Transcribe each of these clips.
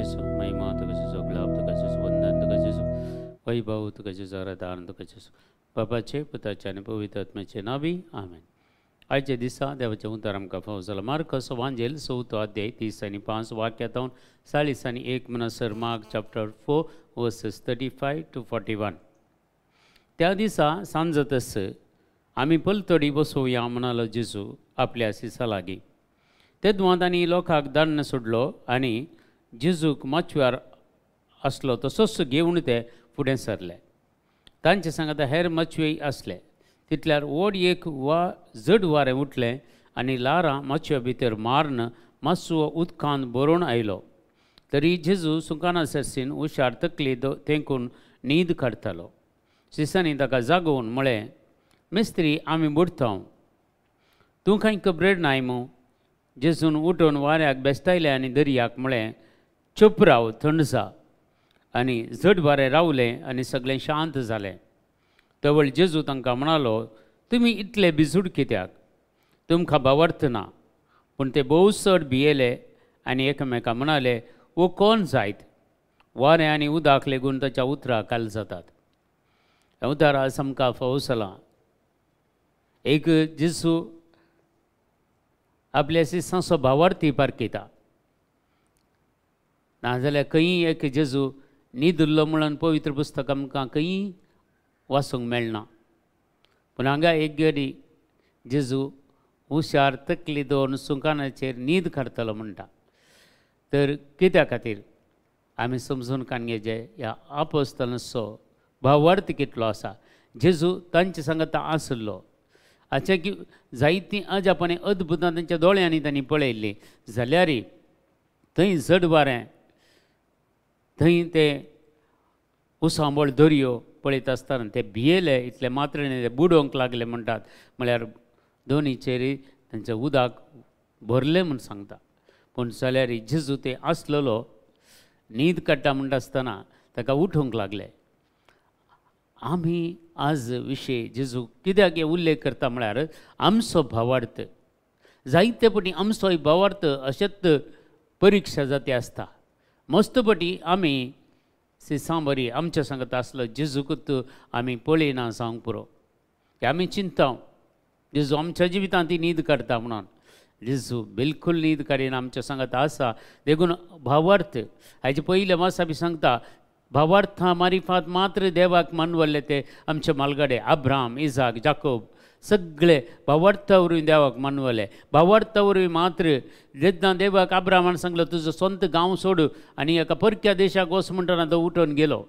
तुका जेसू महिमा तुका जेसू गुलाब तुका जेसू वंदन तुका जेसू वैभव तुका जेसू आराधना तुका जेसू बापाचे पुताचे आनी पवित्र आत्म्याचे नावी आमेन. आयच्या दिसा देवाचे उतर आमकां फावो जाला. मार्कस वांजेल 4 अध्याय 30 आनी 5 वाक्यांत 40 आनी 1 म्हणसर मार्क चॅप्टर 4 वर्सेस 35 to 41. त्या दिसा सांजतस आमी पलतडी बसोवया म्हणालो जेजू आपल्या सिसा लागीं. ते दुवांतांनी लोकांक दान्न सोडलो आनी जेजूक माचव्यार आसलो तसोच घेवन ते फुडें सरले. तांचे सांगात हेर मच्छी आसले. तितल्यार व्हड एक जड वारें उठलें आनी लारां मच्छ्या भितर मारन मातसो उदकांत बरोवन आयलो. तरी जेजू सुकाना सरसीन हुशार तकली तेंकून न्हीद काडटालो. शिसांनी ताका जागोवन म्हळें, मेस्त्री आमी बुडता, तूं कांय खबरेड नाय मू. जेजून उठून वाऱ्याक बेस्तायले आनी दर्याक म्हळें, चुप राव, थंड जा. आनी जड वारें रावलें आनी सगळें शांत जालें. तवळ जेजू तांकां म्हणालो, तुमी इतले बिजूड कित्याक? तुमकां बावर्थ ना. पूण ते भोव चड भियेले आनी एकामेकां म्हणाले, वो कोण जायत? वारें आनी उदक लेगून ताच्या उतरां काल जातात. ह्या उतारा आमकां फावो जाला. एक जेजू आपल्या शिसांचो भावार्थी पारखिता. नाजाल्यार खंय एक जेजू न्हीद उरलो म्हणून पवित्र पुस्तक आमकां खंय वाचूंक मेळना. पूण हांगा एक घडी जेजू हुशार तकली दवरून सुकानाचेर न्हीद काडटलो म्हणटा. तर कित्या खातीर आमी समजून काडचें ह्या आपोस्तलांचो भावार्थ कितलो आसा. जेजू तांचे सांगता आसलो. हाचे की जायतीं अजापांनी अद्भुतां तांच्या दोळ्यांनी तांणी पळयल्लीं जाल्यार थंय जड वारें, थंय ते उसांबळ दर्यो पळयत आसतना ते भियेले इतले मात्रेने ते बुडोवंक लागले म्हणटात. म्हळ्यार दोनीचेर तांचें उदक भरलें म्हूण सांगता. पूण जाल्यार जेजू ते आसलेलो न्हीद काडटा म्हणटा आसतना ताका उठोवंक लागले. आमी आज विशय जेजू कित्याक उल्लेख करता म्हळ्यार आमचो भावार्थ. जायते फावटी आमचो भावार्थ अशेंच परिक्षा जाती आसता. मस्त फावटी आमी सिसां बरी आमच्या सांगता आसलो जेजूकूच आमी पळयना जावंक पुरो. आमी चिंता जेजू आमच्या जिवितांत ती न्हीद काडटा म्हणून. जेजू बिलकुल न्हीद काडिना, आमच्या सांगता आसा. देखून भावार्थ हाचे पयले मासा बी सांगता भावार्था मारिफात मात्र देवाक मानवल्ले ते आमचे मालगाडे अब्राम, इजाक, जाकोब सगळे भावार्था वरवीं देवाक मानवले. भावार्था वरवीं मात्र जेन्ना देवाक अब्रामान सांगलो तुजो स्वंत गांव सोड आनी एका परक्या देशाक वच म्हणटना तो उठून गेलो.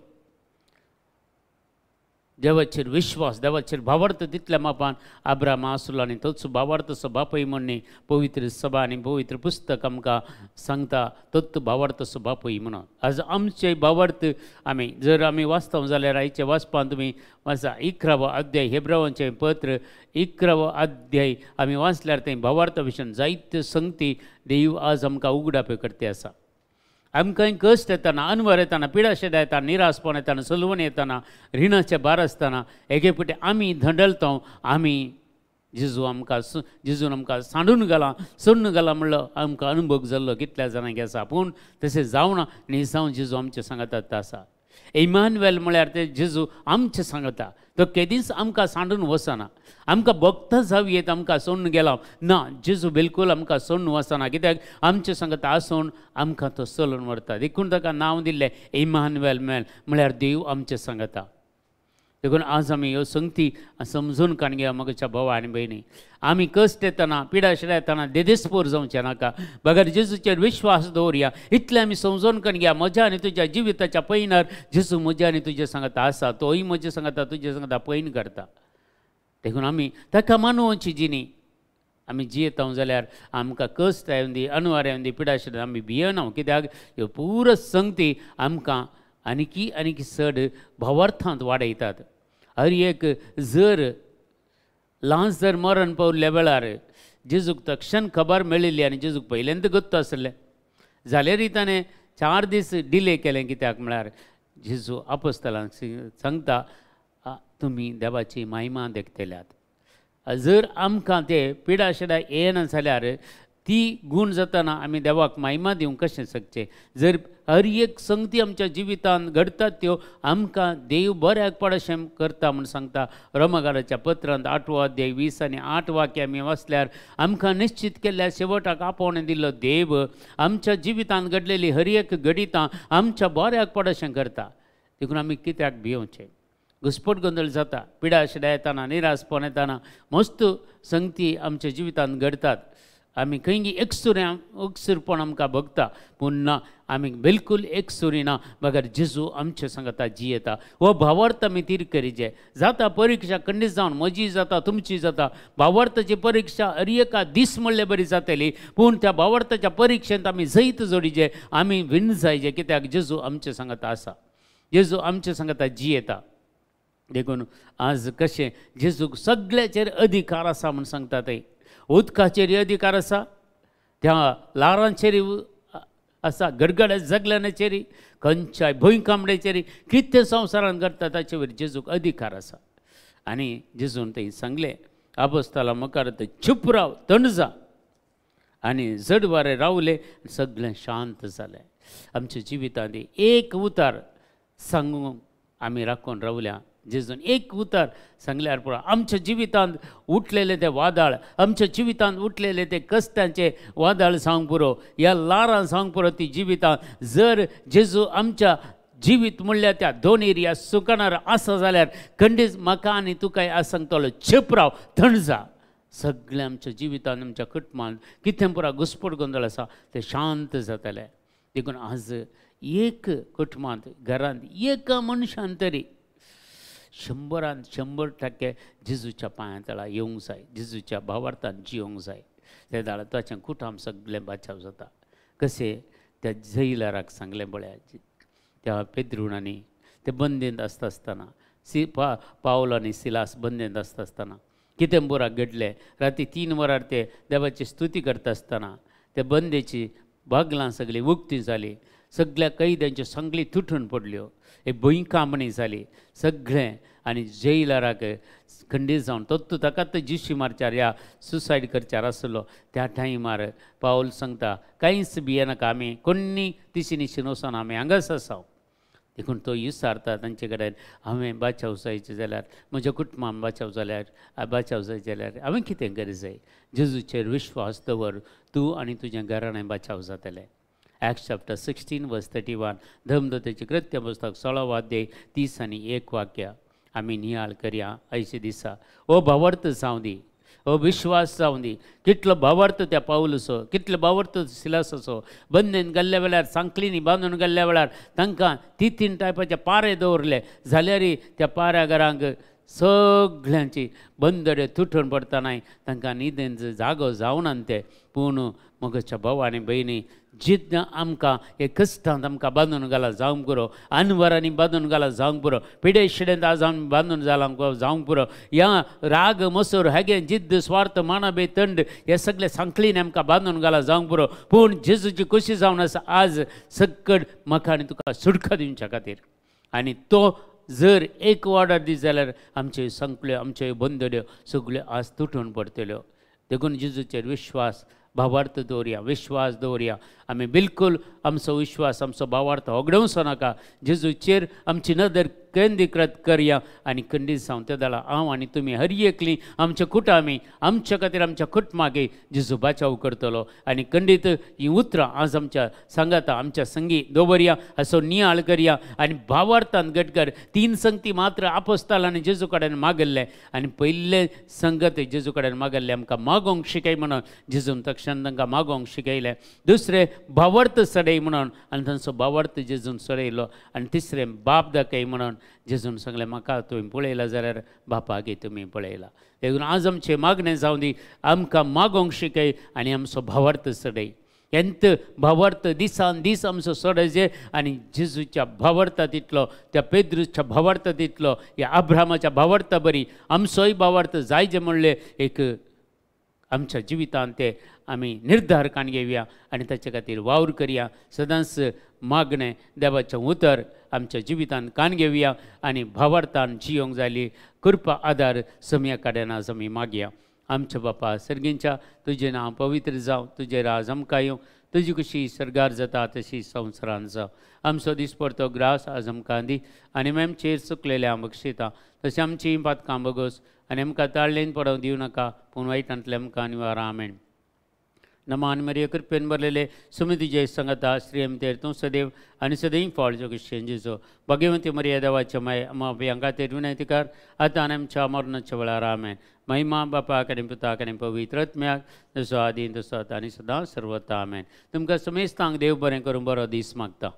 देवाचेर विश्वास, देवाचेर भावार्थ तितल्या मापान अब्राम आसलो आनी तोच भावार्थचो बापूय म्हणून पवित्र सभा आनी पवित्र पुस्तक आमकां सांगता तोच भावार्थचो बापूय म्हणून. आज आमचे भावार्थ आमी जर आमी वाचता जाल्यार आयचे वाचपान तुमी वाचा 11वो अध्याय हेब्रावांचें पत्र 11वो अध्याय आमी वाचल्यार थंय भावार्था विशयी जायत्यो संगती देव आज आमकां उगडापय करते आसा. आमकां कश्ट येतना, अनवर येतना, पिडाशेदां येतना, निरासपण येतना, सलवण येतना, रिणाचे भार आसतना एके फावटी आमी धंडलता. आमी जेजू जेजून आमकां सांडून घाला, सोडून घाला म्हणलो आमकां अनुभव जाल्लो कितल्या जाणांक आसा. पूण तशें जावना आनी जावं जेजू आमचे सांगतात आसा. इमानुएल म्हळ्यार ते जेजू आमचे सांगता. तो केदींच आमकां सांडून वचना. आमकां भक्त जावयेत आमकां सोडून गेला ना. जेजू बिलकूल आमकां सोडून वचना. कित्याक आमचे सांगता आसून आमकां तो चलोवन व्हरता. देखून ताका नांव दिल्लें इमानुएल म्हळ्यार देव आमचे सांगता. देखून आज आमी ह्यो संगती समजून काडया मगच्या भावा आनी भयणी. आमी कश्ट येतना, पिडाशिरा येतना देदेस्पोर जावचें नाका. बगर जेजूचेर विश्वास दवरया. इतलें आमी समजून काडया म्हज्या आनी तुज्या जिविताच्या पैनार जेजू म्हज्या आनी तुजे सांगता आसा. तोय म्हजे सांगता तुजे सांगता पैन करता. देखून आमी ताका मानोवची जिणी आमी जियेता जाल्यार आमकां कश्ट येवन दी, अनवर येवन दी, पिडाशिरा आमी भियेना. कित्याक ह्यो पुरो संगती आमकां आनीक चड भावार्थांत वाडयतात. हर एक जर ल्हान जर मरण पावल्ल्या वेळार जेजूक तक्षण खबर मेळिल्ली आनी जेजूक पयल्यांदा गत्तो आसलें जाल्यारय ताणें 4 दीस डिले केलें. कित्याक म्हळ्यार जेजू आपोस्तलांक सांगता तुमी देवाची महिमा देखतल्यात. जर आमकां ते पिडाशिरा येना जाल्यार ती गूण जाताना आमी देवाक महिमा दिवंक कशें शकचे? जर हर एक संगती आमच्या जिवितांत घडटात त्यो आमकां देव बऱ्याक पडशें करता म्हूण सांगता रोमाकाराच्या पत्रांत 8 अध्याय 20 आनी 8 वाक्य आमी वाचल्यार आमकां निश्चित केल्ल्या शेवटाक आपोवणें दिल्लो देव आमच्या जिवितांत घडलेली हर एक घडितां आमच्या बऱ्याक पडशें करता. देखून आमी कित्याक भिवचें? घुस्पट गोंदळ जाता, पिडा शिडा येताना, निरासपण येताना मस्त संगती आमच्या जिवितांत घडटात. आमी खंय एकसुरपण आमकां भोगता, पूण ना, आमी बिलकूल एकसुरी ना. बगर जेजू आमचे सांगता जियेता. हो भावार्थ आमी तीर करीचे. जाता परीक्षा खंडीत जावन म्हजी जाता, तुमची जाता. भावार्थाची परीक्षा हर एका दीस म्हणले बरी जातली, पूण त्या भावार्थाच्या परीक्षेंत आमी जैत जोडिचे, आमी विण जायचे, कित्याक जेजू आमचे सांगता आसा. जेजू आमचे सांगता जियेता. देखून आज कशें जेजूक सगळ्याचेर अधिकार आसा म्हूण सांगता थंय. उदकाचेर अधिकार आसा, त्या लारांचेर आसा, गडगड्या जगल्याचेर, खंयच्याय भुंयकांबड्याचेर, कितें संवसारांत घडटा ताचे वयर जेजूक अधिकार आसा. आनी जेजून थंय सांगलें आपोस्ताला मुखार, चूप राव, थंड जा. आनी जड वारें रावलें, सगळें शांत जालें. आमच्या जिवितांत एक उतार सांगूंक आमी राखून रावल्या. जेजून एक उतार सांगल्यार पुरो आमच्या जिवितांत उठलेले ते वादळ, आमच्या जिवितांत उठलेले ते कश्टांचे वादळ सांग पुरो, ह्या लारां सांग पुरो ती जिवितांत. जर जेजू आमच्या जिवीत म्हणल्यार त्या दोनीर ह्या सुकणार आसा जाल्यार खंडीत म्हाका आनी तुकाय आज सांगतलो, चूप राव, थंड जा. सगळें आमच्या जिवितांत, आमच्या कुटुंबांत कितें पुरो घुस्पट गोंदळ आसा तें शांत जातलें. देखून आज एक कुटुंबांत, घरांत एका मनशान तरी 100% जेजूच्या पांया तळा येवंक जाय, जेजूच्या भावार्थान जियोंक जाय. त्या दाळा ताचें कुटुंब सगळें बाचाव जाता. कशें त्या जैलाराक सांगलें पळय, त्या पेद्रुणांनी ते बंदेंत आसतना, पावल आनी सिलास बंदेंत आसतना कितें बुराक घडलें. राती 3 वरार ते देवाची स्तुती करता आसतना ते बंदेची बागलां सगळीं उक्ती जालीं, सगळ्या कैद्यांच्यो सांगली तुटून पडल्यो, एक भुंयकांपणी जाली सगळें. आनी जैलाराक खंडीत जावन तो ताकाच जिशी मारच्यार ह्या सुसायड करच्यार आसलो. त्या टायमार पावल सांगता, कांयच भियेनाका, आमी कोणी तिशीनिशीन वचोन आमी हांगाच आसा. देखून तो विचारता तांचे कडेन, हांवें बाचाव जायचें जाल्यार, म्हज्या कुटुंबान बाचाव जाय जाल्यार हांवें कितें करूं जाय? जेजूचेर विश्वास दवर, तूं आनी तुजें घराणें बाचाव जातलें. Acts chapter 16 verse 31. धर्मदूताचें कृत्य पुस्तक 16 अध्याय 30 आनी 1 वाक्य आमी नियाळ करया आयचे दिसा. हो भावार्थ जावं दी, हो विश्वास जावं दी. कितलो भावार्थ त्या पावलाचो, कितलो भावार्थ सिलासाचो. बंदेन गेल्ल्या वेळार, सांकलीनी बांदून गेल्ल्या वेळार तांकां 3 टायपाचे पारे दवरले जाल्यार त्या पाऱ्या घरांक सगळ्यांची बंदरे तुटून पडटनाय तांकां न्हिदेंत जागो जावना ते. पूण मोगाच्या भाव आनी भयणी, जिद्द आमकां हे कश्टांत आमकां बांदून घाला जावंक पुरो, अनवरांनी बांदून घाला जावंक पुरो, पिडे शिडेंत आज आमी बांदून जावंक पुरो. ह्या राग मसूर हेगे जिद्द स्वार्थ मानबे थंड हे सगळे सांकलीन आमकां बांदून घाला जावंक पुरो. पूण जेजूची खुशी जावन आसा आज सकट म्हाका आनी तुका सुटका दिवच्या खातीर. आनी तो जर एक ऑर्डर दी जाल्यार आमच्यो संकल्यो, आमच्यो बंदड्यो सगळ्यो आज तुटून पडटल्यो. देखून जेजूचेर विश्वास भावार्थ दवरया, विश्वास दवरया. आमी बिलकूल आमचो विश्वास, आमचो भावार्थ होगडवचो नाका. जेजूचेर आमची नदर केंद्रीकृत करया आनी खंडीत जावन त्या दाळा हांव आनी तुमी हर एकलीं आमच्या कुटामी, आमच्या खातीर, आमच्या कुटुंबाक जेजू बाचाव करतलो. आनी खंडीत ही उतरां आज आमच्या सांगाता, आमच्या संगी दवरया, असो नियाळ करया. आनी भावार्थान घटकर 3 संगती मात्र आपोस्तालांनी जेजू कडेन मागल्ले. आनी पयले संगत जेजू कडेन मागल्ले आमकां मागोंक शिकय म्हणून जेजून तक्षण तांकां मागोंक शिकयलें. दुसरें भावार्थ सडय म्हणून आनी तांचो भावार्थ जेजून सडयलो. आनी तिसरें बाप दाखय म्हणून जेजून सांगलें, म्हाका तुवें पळयला जाल्यार बापागे तुमी पळयला. देखून आज आमचें मागणें जावं दी, आमकां मागोंक शिकय आनी आमचो भावार्थ सडय. हेंत भावार्थ दिसान दीस आमचो सडयचे. आनी जेजूच्या भावार्था तितलो, त्या पेद्रूच्या भावार्था तितलो, ह्या अब्रामाच्या भावार्था बरी आमचोय भावार्थ जायचे म्हणले एक आमच्या जिवितांत ते आमी निर्धार काण घेवया आनी ताचे खातीर वावर करया. सदांच मागणें देवाचें उतर आमच्या जिवितांत काण घेवया आनी भावार्थान जियोंक जायली कृपा आदार समया कडेन आज आमी मागया. आमच्या बापा सर्गींच्या तुझें नांव पवित्र जावं, तुजें राज आमकां येवं, तुजी कशी सरगार जाता तशी संवसारांत जावं. आमचो दिसपडतो ग्रास आज आमकां दी, आनी आमचेर चुकलेले हांव बक्षिता, तशें आमची पातकां बगोस, आनी आमकां ताळलेन पडोवंक दिवं नाका, पूण वायटांतले आमकां निवार. आमेन. नमान मरिय कृपेन भरलेले सुमी तुजे संगता श्रीमतेर तूं सदैव आनी सदैव फाळचो क्रिश्चन भगवंती मरिया देवाच्या माय अम्मा अभियां खातीर विनंती कर, आतां आनी आमच्या मरणाच्या वेळार. आमेन. महिमा बापाक आनी पुताक आनी पवित्र आत्म्याक जसो आदीं तसो आतां आनी सदां सर्वता. आमेन. तुमकां समेस्तांक देव बरें करूं, बरो दीस मागता.